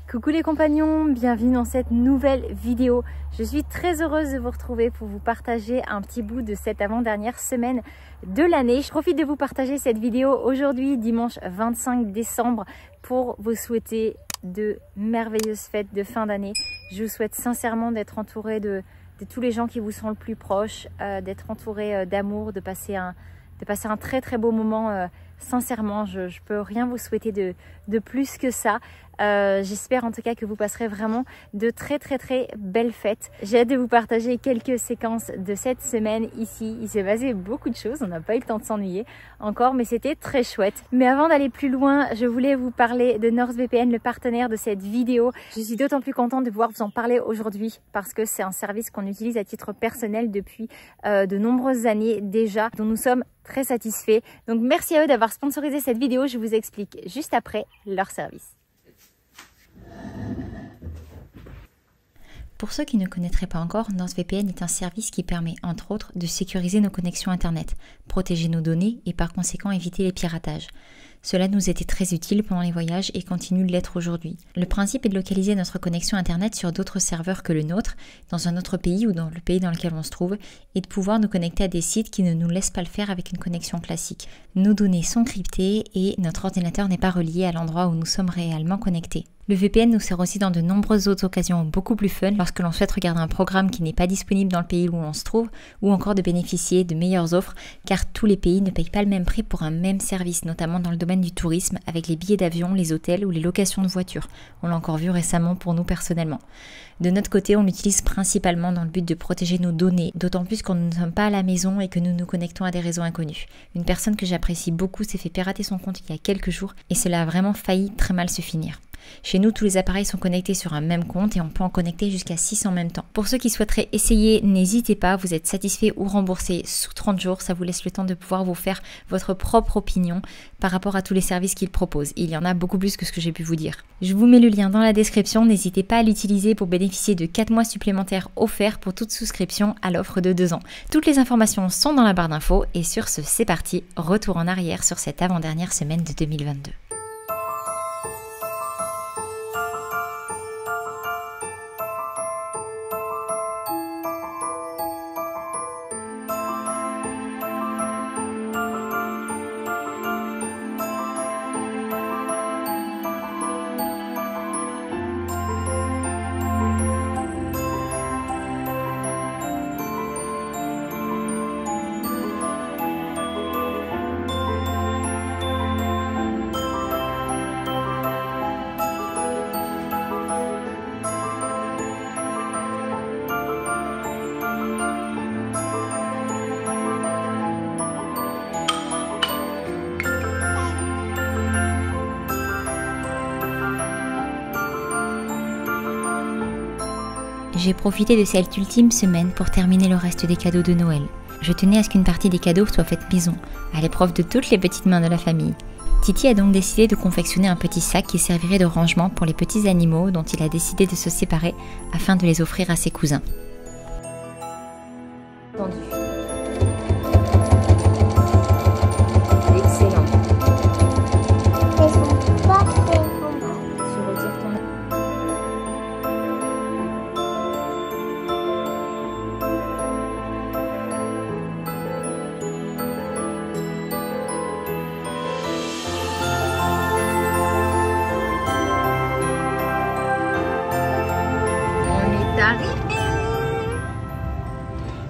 Coucou les compagnons, bienvenue dans cette nouvelle vidéo. Je suis très heureuse de vous retrouver pour vous partager un petit bout de cette avant-dernière semaine de l'année. Je profite de vous partager cette vidéo aujourd'hui, dimanche 25 décembre, pour vous souhaiter de merveilleuses fêtes de fin d'année. Je vous souhaite sincèrement d'être entouré de tous les gens qui vous sont le plus proches, d'être entouré d'amour, de passer un très beau moment. Sincèrement, je peux rien vous souhaiter de plus que ça. J'espère en tout cas que vous passerez vraiment de très belles fêtes. J'ai hâte de vous partager quelques séquences de cette semaine ici. Il s'est passé beaucoup de choses, on n'a pas eu le temps de s'ennuyer encore, mais c'était très chouette. Mais avant d'aller plus loin, je voulais vous parler de NordVPN, le partenaire de cette vidéo. Je suis d'autant plus contente de pouvoir vous en parler aujourd'hui parce que c'est un service qu'on utilise à titre personnel depuis de nombreuses années déjà, dont nous sommes très satisfaits. Donc merci à eux d'avoir sponsorisé cette vidéo. Je vous explique juste après leur service. Pour ceux qui ne connaîtraient pas encore, NordVPN est un service qui permet, entre autres, de sécuriser nos connexions Internet, protéger nos données et par conséquent éviter les piratages. Cela nous était très utile pendant les voyages et continue de l'être aujourd'hui. Le principe est de localiser notre connexion Internet sur d'autres serveurs que le nôtre, dans un autre pays ou dans le pays dans lequel on se trouve, et de pouvoir nous connecter à des sites qui ne nous laissent pas le faire avec une connexion classique. Nos données sont cryptées et notre ordinateur n'est pas relié à l'endroit où nous sommes réellement connectés. Le VPN nous sert aussi dans de nombreuses autres occasions beaucoup plus fun lorsque l'on souhaite regarder un programme qui n'est pas disponible dans le pays où on se trouve ou encore de bénéficier de meilleures offres car tous les pays ne payent pas le même prix pour un même service, notamment dans le domaine du tourisme avec les billets d'avion, les hôtels ou les locations de voitures. On l'a encore vu récemment pour nous personnellement. De notre côté, on l'utilise principalement dans le but de protéger nos données, d'autant plus quand nous ne sommes pas à la maison et que nous nous connectons à des réseaux inconnus. Une personne que j'apprécie beaucoup s'est fait pirater son compte il y a quelques jours et cela a vraiment failli très mal se finir. Chez nous, tous les appareils sont connectés sur un même compte et on peut en connecter jusqu'à 6 en même temps. Pour ceux qui souhaiteraient essayer, n'hésitez pas, vous êtes satisfait ou remboursé sous 30 jours, ça vous laisse le temps de pouvoir vous faire votre propre opinion par rapport à tous les services qu'ils proposent. Il y en a beaucoup plus que ce que j'ai pu vous dire. Je vous mets le lien dans la description, n'hésitez pas à l'utiliser pour bénéficier de 4 mois supplémentaires offerts pour toute souscription à l'offre de 2 ans. Toutes les informations sont dans la barre d'infos et sur ce, c'est parti, retour en arrière sur cette avant-dernière semaine de 2022. J'ai profité de cette ultime semaine pour terminer le reste des cadeaux de Noël. Je tenais à ce qu'une partie des cadeaux soit faite maison, à l'épreuve de toutes les petites mains de la famille. Titi a donc décidé de confectionner un petit sac qui servirait de rangement pour les petits animaux dont il a décidé de se séparer afin de les offrir à ses cousins. Excellent.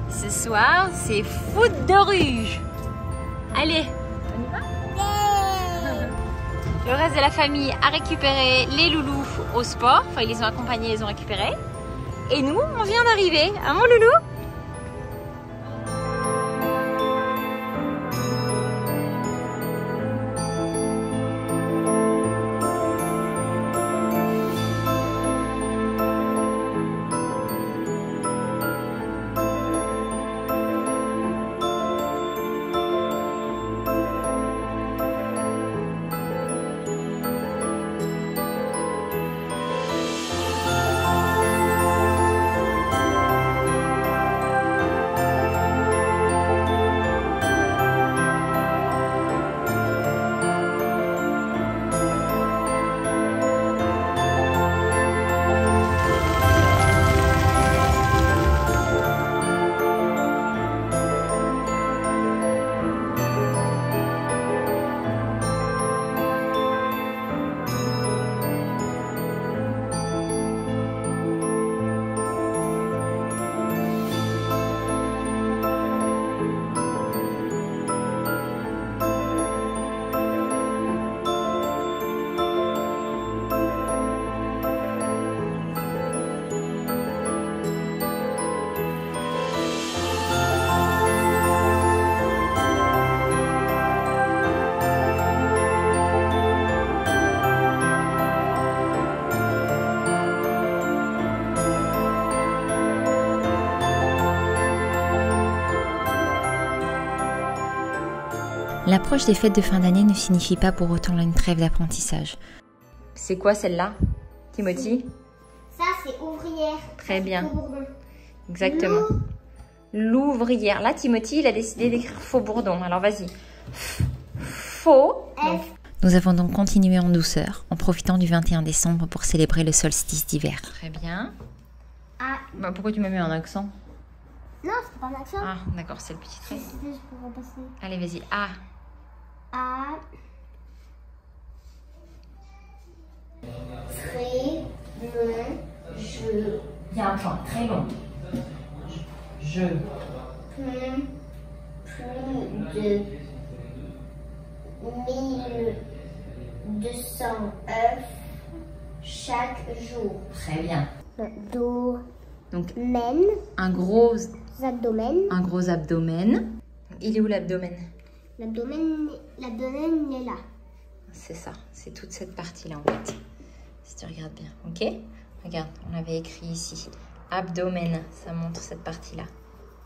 Ce soir, c'est foot de ruge. Allez, on y va? Le reste de la famille a récupéré les loulous au sport. Enfin, ils les ont accompagnés, ils les ont récupérés. Et nous, on vient d'arriver. Hein, mon loulou? L'approche des fêtes de fin d'année ne signifie pas pour autant une trêve d'apprentissage. C'est quoi celle-là, Timothy? Ça, c'est ouvrière. Très bien. Exactement. L'ouvrière. Là, Timothy, il a décidé d'écrire faux bourdon. Alors, vas-y. Faux. Donc. Nous avons donc continué en douceur, en profitant du 21 décembre pour célébrer le solstice d'hiver. Très bien. Ah. Bah, pourquoi tu m'as mis un accent? Non, c'est pas un accent. Ah, d'accord, c'est le petit trait. Je peux repasser. Allez, vas-y. A. A. Très long. Je. Il y a un point très long. Je. Plus de 1200 œufs chaque jour. Très bien. Do. Donc, Men. un gros Abdomen. Il est où l'abdomen? L'abdomen est là. C'est ça, c'est toute cette partie-là en fait. Si tu regardes bien, ok? Regarde, on l'avait écrit ici. Abdomen, ça montre cette partie-là.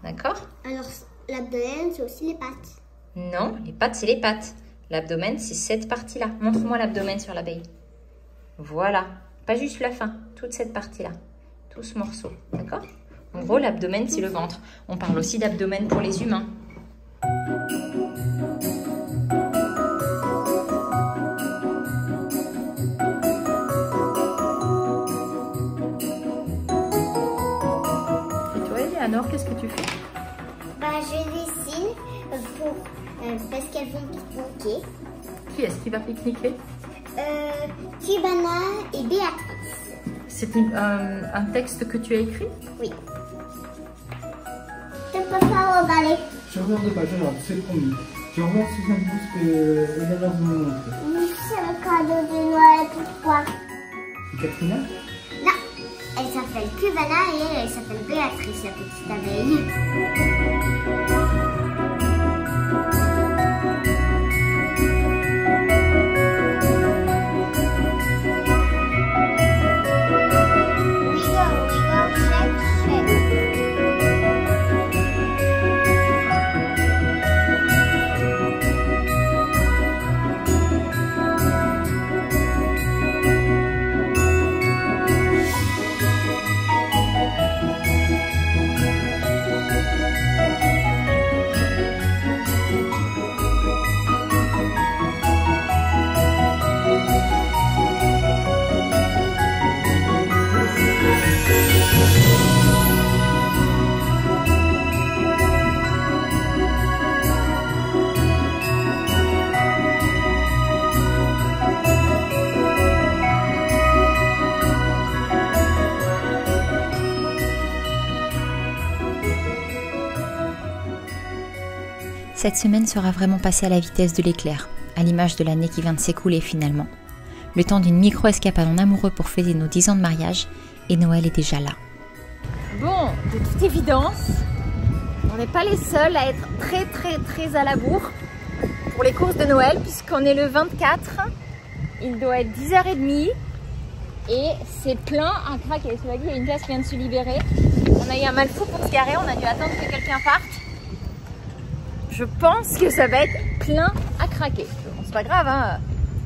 D'accord? Alors, l'abdomen, c'est aussi les pattes. Non, les pattes, c'est les pattes. L'abdomen, c'est cette partie-là. Montre-moi l'abdomen sur l'abeille. Voilà. Pas juste la fin, toute cette partie-là. Tout ce morceau, d'accord? En gros, l'abdomen, c'est le ventre. On parle aussi d'abdomen pour les humains. Et toi, Eleanor, qu'est-ce que tu fais? Bah, je dessine parce qu'elles vont pique-niquer. Qui est-ce qui va pique-niquer? Tibana et Béatrice. C'est un texte que tu as écrit? Oui. Tu peux pas regarder. Je regarde pas, je regarde, c'est le premier. Je regarde sous un bout ce que Eleanor nous montre. Oui, c'est le cadeau de Noël pour toi. C'est Katrina? Non, elle s'appelle Cubana et elle s'appelle Béatrice, la petite abeille. Cette semaine sera vraiment passée à la vitesse de l'éclair, à l'image de l'année qui vient de s'écouler finalement. Le temps d'une micro-escapade en amoureux pour fêter nos 10 ans de mariage, et Noël est déjà là. Bon, de toute évidence, on n'est pas les seuls à être très à la bourre pour les courses de Noël, puisqu'on est le 24, il doit être 10h30, et c'est plein à craquer. C'est vrai qu'il y a une place qui vient de se libérer. On a eu un mal fou pour se garer, on a dû attendre que quelqu'un parte. Je pense que ça va être plein à craquer. Bon, c'est pas grave, hein.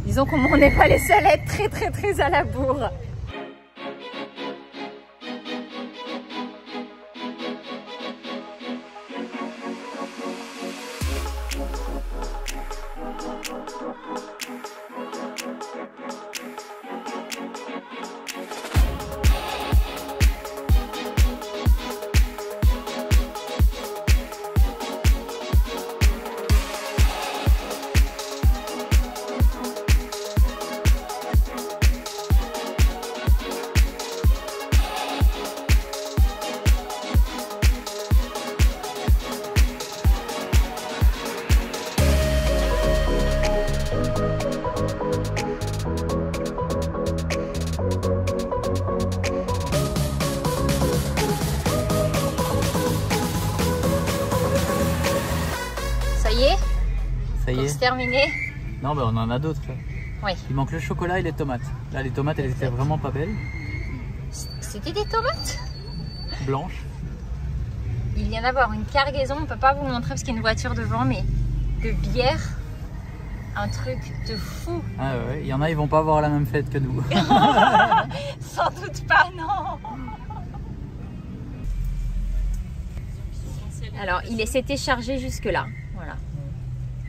Disons qu'on n'est pas les seuls à être très à la bourre. Ça y est. C'est terminé. Non, ben on en a d'autres. Oui. Il manque le chocolat et les tomates. Là, les tomates, elles étaient vraiment pas belles. C'était des tomates Blanches. Il vient d'avoir une cargaison, on ne peut pas vous montrer parce qu'il y a une voiture devant, mais de bière un truc de fou. Ah ouais, il y en a, ils vont pas avoir la même fête que nous. Sans doute pas, non. Alors, s'était chargé jusque-là. Voilà.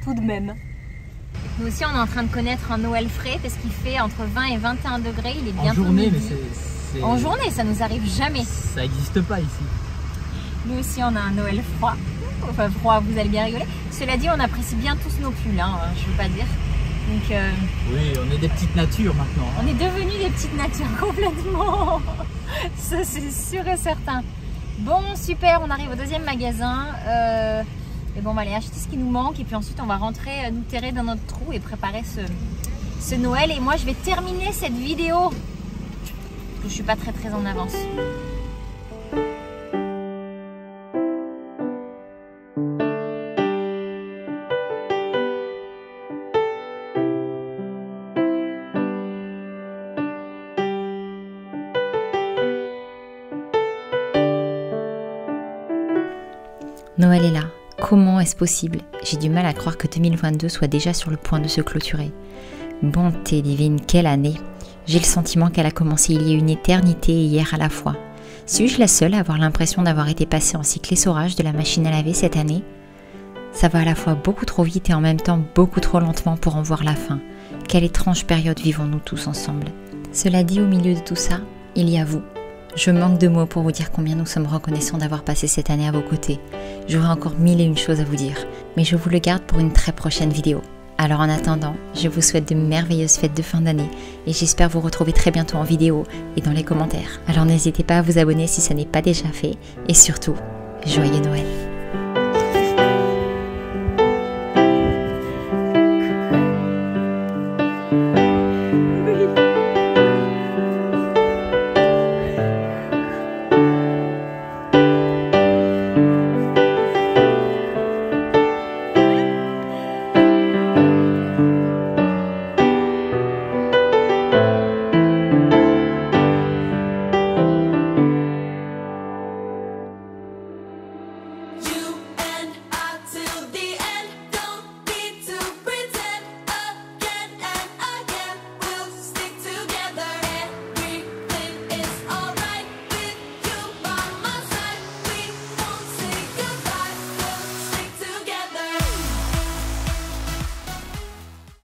Tout de même. Nous aussi, on est en train de connaître un Noël frais parce qu'il fait entre 20 et 21 degrés. Il est bientôt En journée, midi. mais c'est... En journée, ça nous arrive jamais. Ça n'existe pas ici. Nous aussi, on a un Noël froid. Enfin, froid, vous allez bien rigoler. Cela dit, on apprécie bien tous nos pulls, hein, je veux pas dire. Donc, oui, on est des petites natures maintenant. On est devenus des petites natures complètement. Ça, c'est sûr et certain. Bon, super, on arrive au deuxième magasin. Et bon, on va aller acheter ce qui nous manque. Et puis ensuite, on va rentrer, nous terrer dans notre trou et préparer ce Noël. Et moi, je vais terminer cette vidéo. Parce que je suis pas très en avance. Noël est là. Comment est-ce possible? J'ai du mal à croire que 2022 soit déjà sur le point de se clôturer. Bonté divine, quelle année! J'ai le sentiment qu'elle a commencé il y a une éternité et hier à la fois. Suis-je la seule à avoir l'impression d'avoir été passée en cycle essorage de la machine à laver cette année? Ça va à la fois beaucoup trop vite et en même temps beaucoup trop lentement pour en voir la fin. Quelle étrange période vivons-nous tous ensemble. Cela dit, au milieu de tout ça, il y a vous. Je manque de mots pour vous dire combien nous sommes reconnaissants d'avoir passé cette année à vos côtés. J'aurais encore 1001 choses à vous dire, mais je vous le garde pour une très prochaine vidéo. Alors en attendant, je vous souhaite de merveilleuses fêtes de fin d'année et j'espère vous retrouver très bientôt en vidéo et dans les commentaires. Alors n'hésitez pas à vous abonner si ça n'est pas déjà fait et surtout, joyeux Noël!